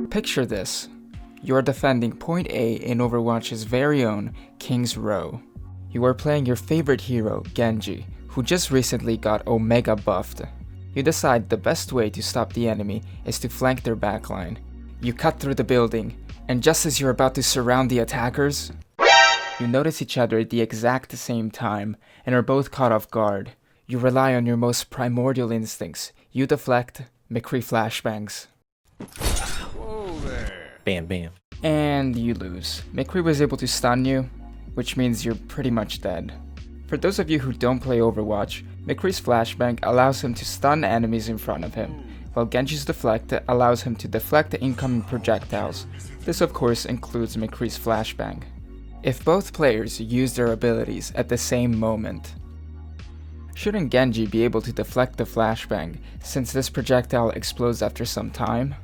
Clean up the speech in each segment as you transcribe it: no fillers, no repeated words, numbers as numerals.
Picture this. You're defending Point A in Overwatch's very own King's Row. You are playing your favorite hero, Genji, who just recently got Omega buffed. You decide the best way to stop the enemy is to flank their backline. You cut through the building, and just as you're about to surround the attackers, you notice each other at the exact same time and are both caught off guard. You rely on your most primordial instincts. You deflect, McCree flashbangs. Bam, bam. And you lose. McCree was able to stun you, which means you're pretty much dead. For those of you who don't play Overwatch, McCree's flashbang allows him to stun enemies in front of him, while Genji's deflect allows him to deflect the incoming projectiles. This of course includes McCree's flashbang. If both players use their abilities at the same moment, shouldn't Genji be able to deflect the flashbang since this projectile explodes after some time?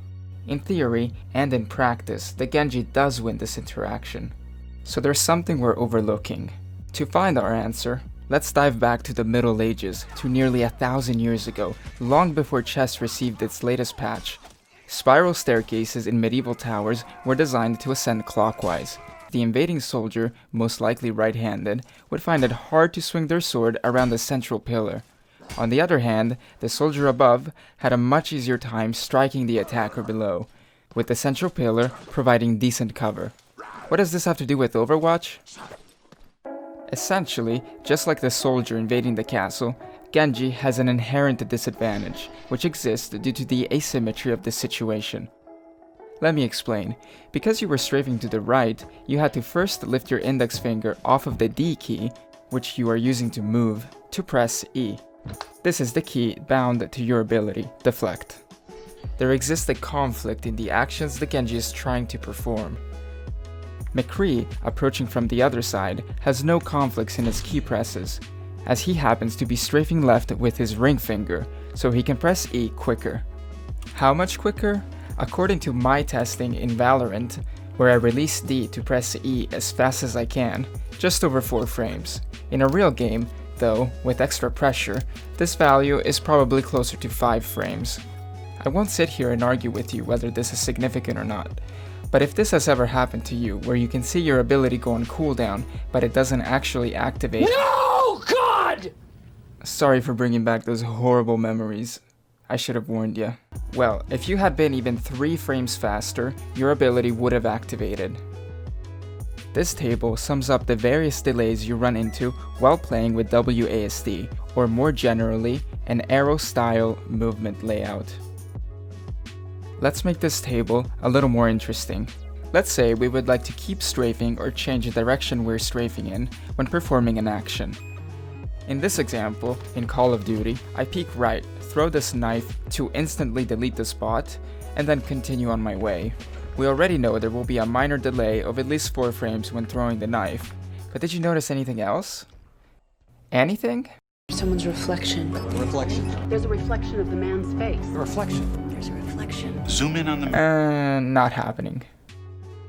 In theory, and in practice, the Genji does win this interaction. So there's something we're overlooking. To find our answer, let's dive back to the Middle Ages, to nearly 1,000 years ago, long before chess received its latest patch. Spiral staircases in medieval towers were designed to ascend clockwise. The invading soldier, most likely right-handed, would find it hard to swing their sword around the central pillar. On the other hand, the soldier above had a much easier time striking the attacker below, with the central pillar providing decent cover. What does this have to do with Overwatch? Essentially, just like the soldier invading the castle, Genji has an inherent disadvantage, which exists due to the asymmetry of the situation. Let me explain. Because you were strafing to the right, you had to first lift your index finger off of the D key, which you are using to move, to press E. This is the key bound to your ability, deflect. There exists a conflict in the actions the Genji is trying to perform. McCree, approaching from the other side, has no conflicts in his key presses, as he happens to be strafing left with his ring finger, so he can press E quicker. How much quicker? According to my testing in Valorant, where I release D to press E as fast as I can, just over 4 frames. In a real game, though, with extra pressure, this value is probably closer to 5 frames. I won't sit here and argue with you whether this is significant or not, but if this has ever happened to you, where you can see your ability go on cooldown, but it doesn't actually activate— No, God! Sorry for bringing back those horrible memories. I should have warned you. Well, if you had been even 3 frames faster, your ability would have activated. This table sums up the various delays you run into while playing with WASD, or more generally, an arrow-style movement layout. Let's make this table a little more interesting. Let's say we would like to keep strafing or change the direction we're strafing in when performing an action. In this example, in Call of Duty, I peek right, throw this knife to instantly delete the spot, and then continue on my way. We already know there will be a minor delay of at least 4 frames when throwing the knife, but did you notice anything else? Anything? Someone's reflection. Reflection. There's a reflection of the man's face. A reflection. There's a reflection. Zoom in on the Not happening.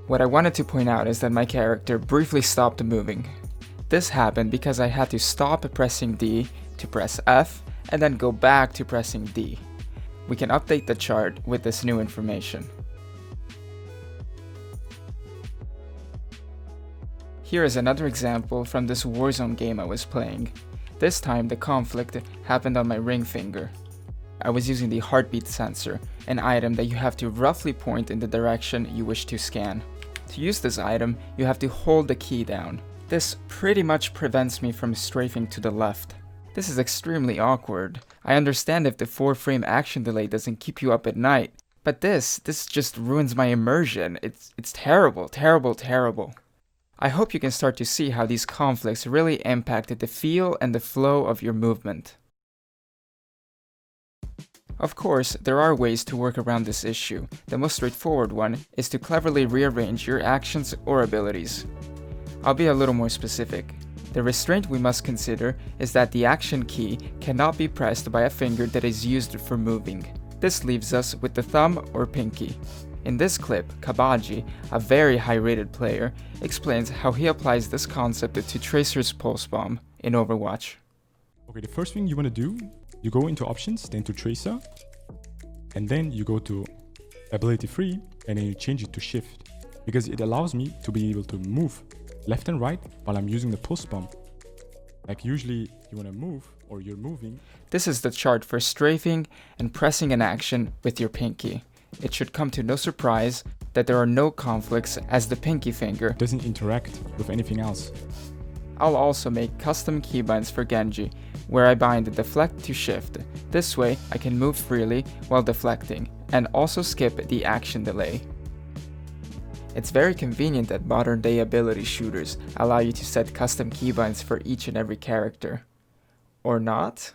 What I wanted to point out is that my character briefly stopped moving. This happened because I had to stop pressing D to press F and then go back to pressing D. We can update the chart with this new information. Here is another example from this Warzone game I was playing. This time the conflict happened on my ring finger. I was using the heartbeat sensor, an item that you have to roughly point in the direction you wish to scan. To use this item, you have to hold the key down. This pretty much prevents me from strafing to the left. This is extremely awkward. I understand if the 4-frame action delay doesn't keep you up at night, but this just ruins my immersion. It's terrible, terrible, terrible. I hope you can start to see how these conflicts really impacted the feel and the flow of your movement. Of course, there are ways to work around this issue. The most straightforward one is to cleverly rearrange your actions or abilities. I'll be a little more specific. The restraint we must consider is that the action key cannot be pressed by a finger that is used for moving. This leaves us with the thumb or pinky. In this clip, Kabaji, a very high-rated player, explains how he applies this concept to Tracer's pulse bomb in Overwatch. Okay, the first thing you want to do, you go into options, then to Tracer, and then you go to ability 3, and then you change it to shift, because it allows me to be able to move left and right while I'm using the pulse bomb. Like usually you want to move, or you're moving. This is the chart for strafing and pressing an action with your pinky. It should come to no surprise that there are no conflicts as the pinky finger Doesn't interact with anything else. I'll also make custom keybinds for Genji, where I bind deflect to shift. This way I can move freely while deflecting, and also skip the action delay. It's very convenient that modern day ability shooters allow you to set custom keybinds for each and every character. Or not?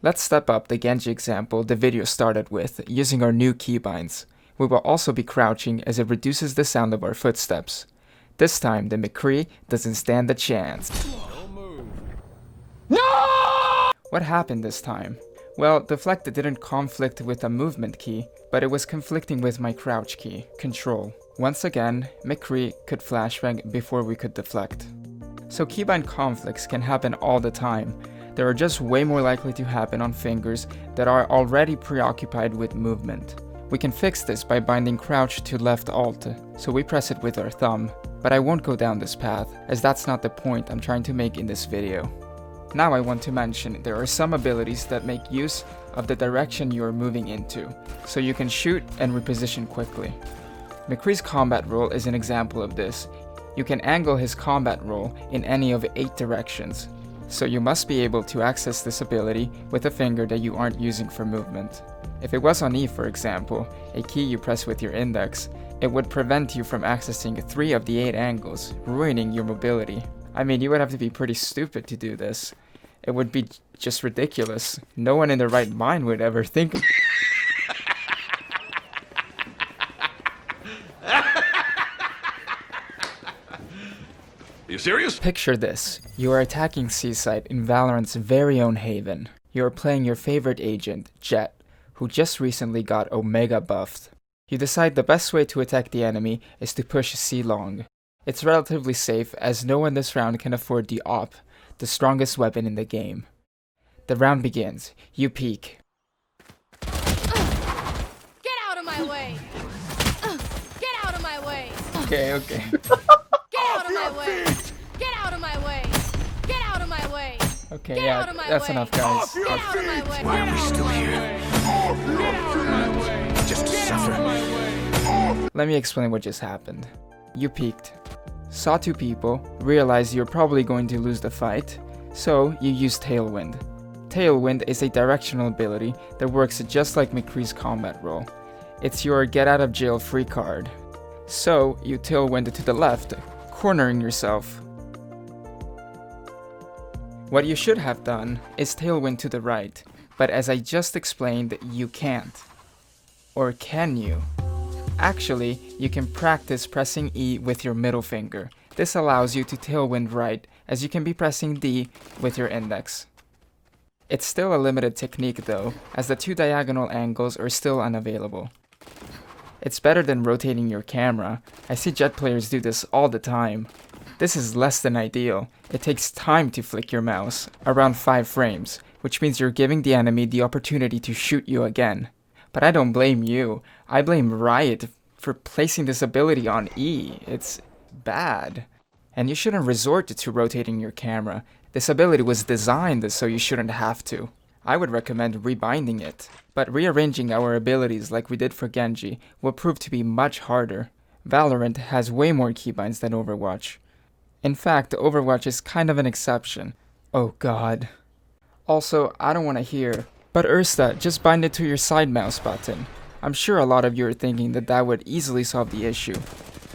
Let's step up the Genji example the video started with using our new keybinds. We will also be crouching as it reduces the sound of our footsteps. This time the McCree doesn't stand a chance. No! What happened this time? Well, deflect didn't conflict with a movement key, but it was conflicting with my crouch key, control. Once again, McCree could flashbang before we could deflect. So keybind conflicts can happen all the time. They are just way more likely to happen on fingers that are already preoccupied with movement. We can fix this by binding crouch to left alt, so we press it with our thumb. But I won't go down this path, as that's not the point I'm trying to make in this video. Now I want to mention there are some abilities that make use of the direction you are moving into, so you can shoot and reposition quickly. McCree's combat roll is an example of this. You can angle his combat roll in any of 8 directions, so you must be able to access this ability with a finger that you aren't using for movement. If it was on E, for example, a key you press with your index, it would prevent you from accessing 3 of the 8 angles, ruining your mobility. I mean, you would have to be pretty stupid to do this. It would be just ridiculous. No one in their right mind would ever think of You serious? Picture this. You are attacking Seaside in Valorant's very own haven. You are playing your favorite agent, Jett, who just recently got Omega buffed. You decide the best way to attack the enemy is to push C long. It's relatively safe as no one this round can afford the AWP, the strongest weapon in the game. The round begins. You peek. Get out of my way! Get out of my way! Okay. Get out of my way! Get out of my way! Get out of my way! Okay, Get yeah, out of my that's way. enough, guys. Get out of my way! Why are we still here? Just to suffer. Let me explain what just happened. You peeked, saw 2 people, realized you're probably going to lose the fight, so you use Tailwind. Tailwind is a directional ability that works just like McCree's combat roll. It's your get out of jail free card. So you Tailwind to the left, cornering yourself. What you should have done is Tailwind to the right, but as I just explained, you can't. Or can you? Actually, you can practice pressing E with your middle finger. This allows you to Tailwind right, as you can be pressing D with your index. It's still a limited technique though, as the 2 diagonal angles are still unavailable. It's better than rotating your camera. I see Jett players do this all the time. This is less than ideal. It takes time to flick your mouse, around 5 frames, which means you're giving the enemy the opportunity to shoot you again. But I don't blame you. I blame Riot for placing this ability on E. It's bad. And you shouldn't resort to rotating your camera. This ability was designed so you shouldn't have to. I would recommend rebinding it. But rearranging our abilities like we did for Genji will prove to be much harder. Valorant has way more keybinds than Overwatch. In fact, Overwatch is kind of an exception. Oh god. Also, I don't want to hear, but Ursta, just bind it to your side mouse button. I'm sure a lot of you are thinking that that would easily solve the issue.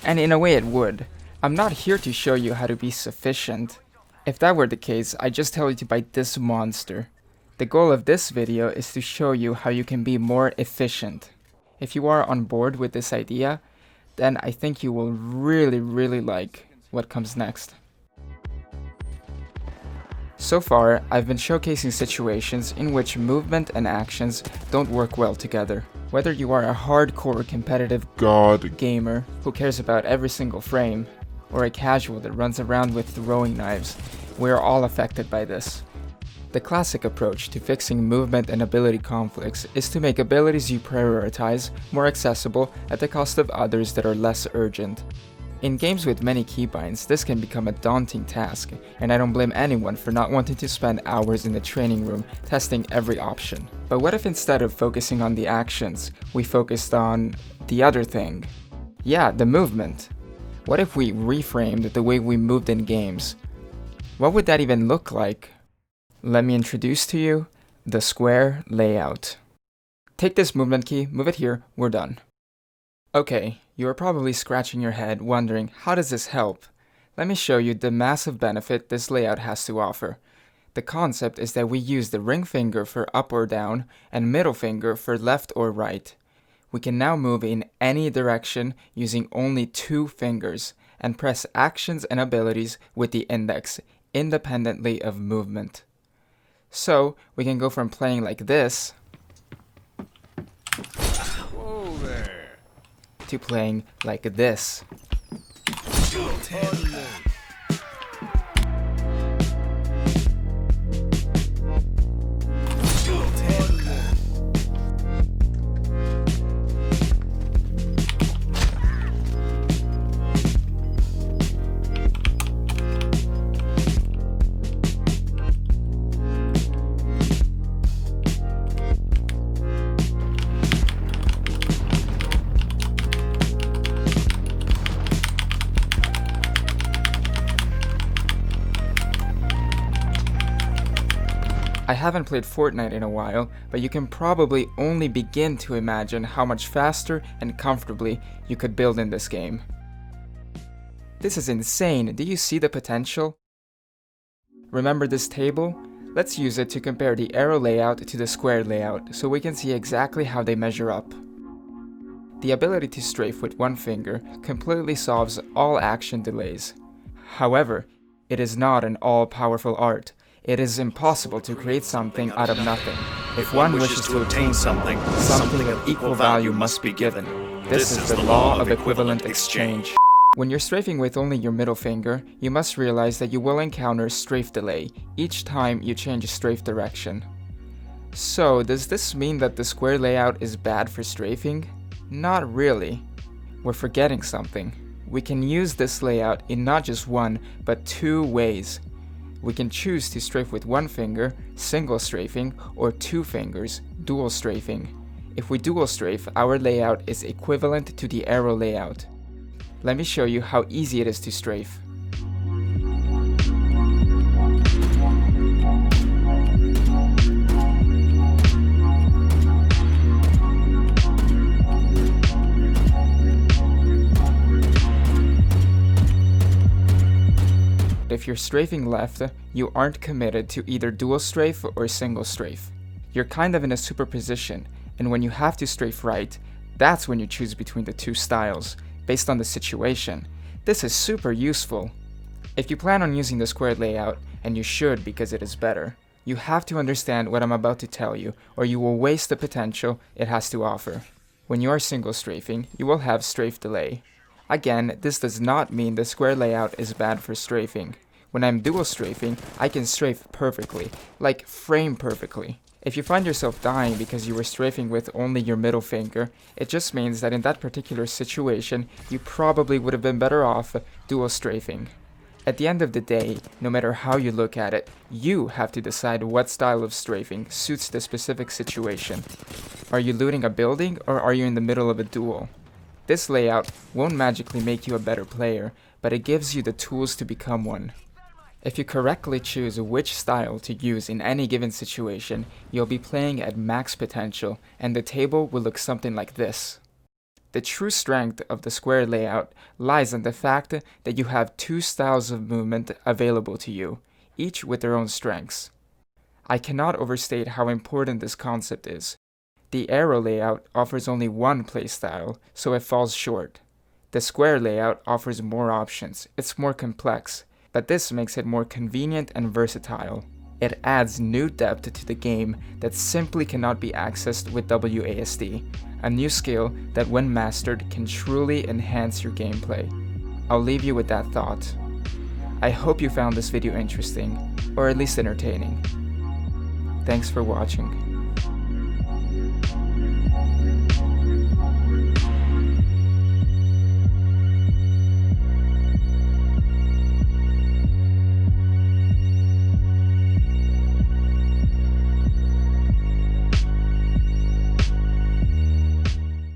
And in a way it would. I'm not here to show you how to be sufficient. If that were the case, I'd just tell you to buy this monster. The goal of this video is to show you how you can be more efficient. If you are on board with this idea, then I think you will really like what comes next. So far, I've been showcasing situations in which movement and actions don't work well together. Whether you are a hardcore competitive gamer who cares about every single frame, or a casual that runs around with throwing knives, we are all affected by this. The classic approach to fixing movement and ability conflicts is to make abilities you prioritize more accessible at the cost of others that are less urgent. In games with many keybinds, this can become a daunting task, and I don't blame anyone for not wanting to spend hours in the training room testing every option. But what if instead of focusing on the actions, we focused on the other thing? Yeah, the movement. What if we reframed the way we moved in games? What would that even look like? Let me introduce to you the square layout. Take this movement key, move it here, we're done. Okay, you are probably scratching your head wondering, how does this help? Let me show you the massive benefit this layout has to offer. The concept is that we use the ring finger for up or down and middle finger for left or right. We can now move in any direction using only 2 fingers and press actions and abilities with the index, independently of movement. So, we can go from playing like this to playing like this. I haven't played Fortnite in a while, but you can probably only begin to imagine how much faster and comfortably you could build in this game. This is insane, do you see the potential? Remember this table? Let's use it to compare the arrow layout to the square layout so we can see exactly how they measure up. The ability to strafe with 1 finger completely solves all action delays. However, it is not an all-powerful art. It is impossible to create something out of nothing. If one wishes to obtain something, something of equal value must be given. This is the law of equivalent exchange. When you're strafing with only your middle finger, you must realize that you will encounter strafe delay each time you change strafe direction. So, does this mean that the square layout is bad for strafing? Not really. We're forgetting something. We can use this layout in not just 1, but 2 ways. We can choose to strafe with 1 finger, single strafing, or 2 fingers, dual strafing. If we dual strafe, our layout is equivalent to the arrow layout. Let me show you how easy it is to strafe. If you're strafing left, you aren't committed to either dual strafe or single strafe. You're kind of in a superposition, and when you have to strafe right, that's when you choose between the 2 styles, based on the situation. This is super useful. If you plan on using the square layout, and you should because it is better, you have to understand what I'm about to tell you, or you will waste the potential it has to offer. When you are single strafing, you will have strafe delay. Again, this does not mean the square layout is bad for strafing. When I'm dual strafing, I can strafe perfectly, like frame perfectly. If you find yourself dying because you were strafing with only your middle finger, it just means that in that particular situation, you probably would have been better off dual strafing. At the end of the day, no matter how you look at it, you have to decide what style of strafing suits the specific situation. Are you looting a building or are you in the middle of a duel? This layout won't magically make you a better player, but it gives you the tools to become one. If you correctly choose which style to use in any given situation, you'll be playing at max potential, and the table will look something like this. The true strength of the square layout lies in the fact that you have 2 styles of movement available to you, each with their own strengths. I cannot overstate how important this concept is. The arrow layout offers only 1 playstyle, so it falls short. The square layout offers more options, it's more complex, but this makes it more convenient and versatile. It adds new depth to the game that simply cannot be accessed with WASD, a new skill that when mastered can truly enhance your gameplay. I'll leave you with that thought. I hope you found this video interesting, or at least entertaining. Thanks for watching.